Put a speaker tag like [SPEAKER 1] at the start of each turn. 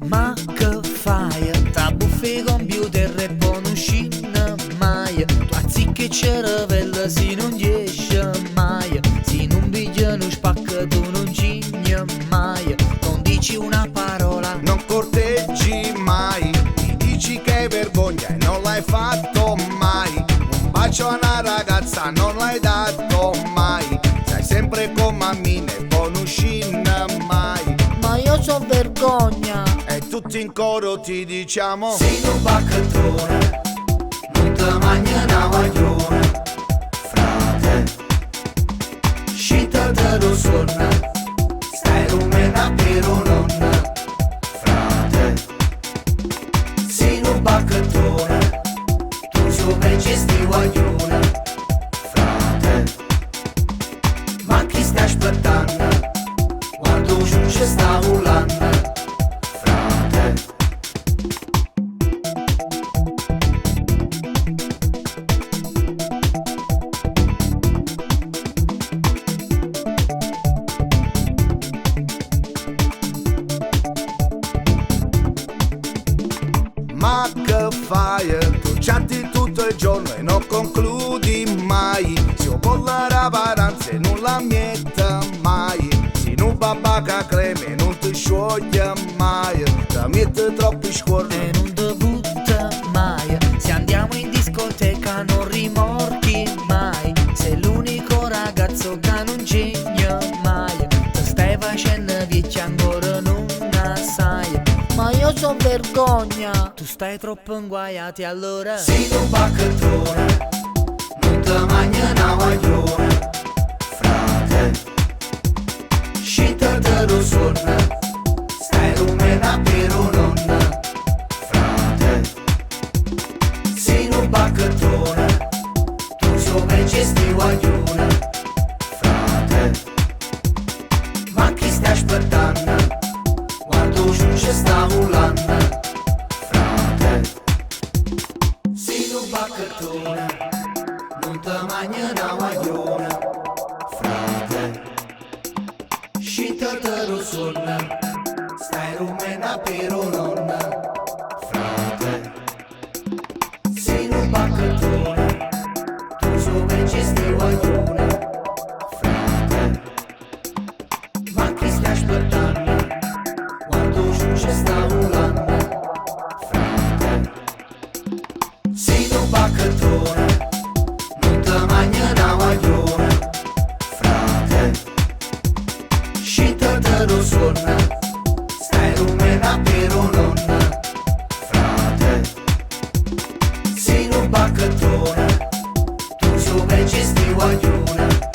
[SPEAKER 1] Ma che fai? Tra buffi computer e poi non uscina mai. Tu azzicchi cervella se non riesci mai. Se non piglia non spacca tu non cigni mai. Non dici una parola,
[SPEAKER 2] non corteggi mai, ti dici che è vergogna e non l'hai fatto mai. Un bacio a una ragazza non l'hai dato mai. Sei sempre con mammine e poi non uscina mai.
[SPEAKER 1] ma io so vergogna.
[SPEAKER 2] E tutti in coro ti diciamo:
[SPEAKER 1] Se non baccatrone, non te mangia una maglione. Frate, scita te lo suona, stai rumena per nonna. Frate, se non baccatrone, tu so vecchi sti guaglione. Frate, ma chi sta aspettando? Quando giunge sta volando. Frate,
[SPEAKER 2] ma che fai? Tu chatti tutto il giorno e non concludi mai. Se ho bolla la varanza e non la mietta mai. Se non babbaca creme non ti scioglie mai. Ti mette troppi scorni
[SPEAKER 1] e non te butta mai. Se andiamo in discoteca non rimorchi mai. Sei l'unico ragazzo che non cigna mai. Te stai facendo vecchia ancora non sai. Ma io so vergogna. Tu stai troppo inguaiati allora. Sei un baccatrone, non te mangia una maglione. Frate, scita te lo suona, stai rumena per nonna. Frate, sei un baccatrone, tu so vecchi sti guaglione. Frate, ma chi stai aspettando? Quando giunge sta volando. Frate, sei un baccatrone, non te mangia una maglione. Frate, scita te lo suona, stai rumena per nonna. Frate, sei un baccatrone, tu so vecchi sti guaglione. Frate, ma chi stai aspettando? Quando giunge sta volando. Frate, sei un baccatrone, non te mangia una maglione. Frate, scita te lo suona, stai rumena per nonna. Frate, sei un baccatrone, tu so vecchi sti guaglione.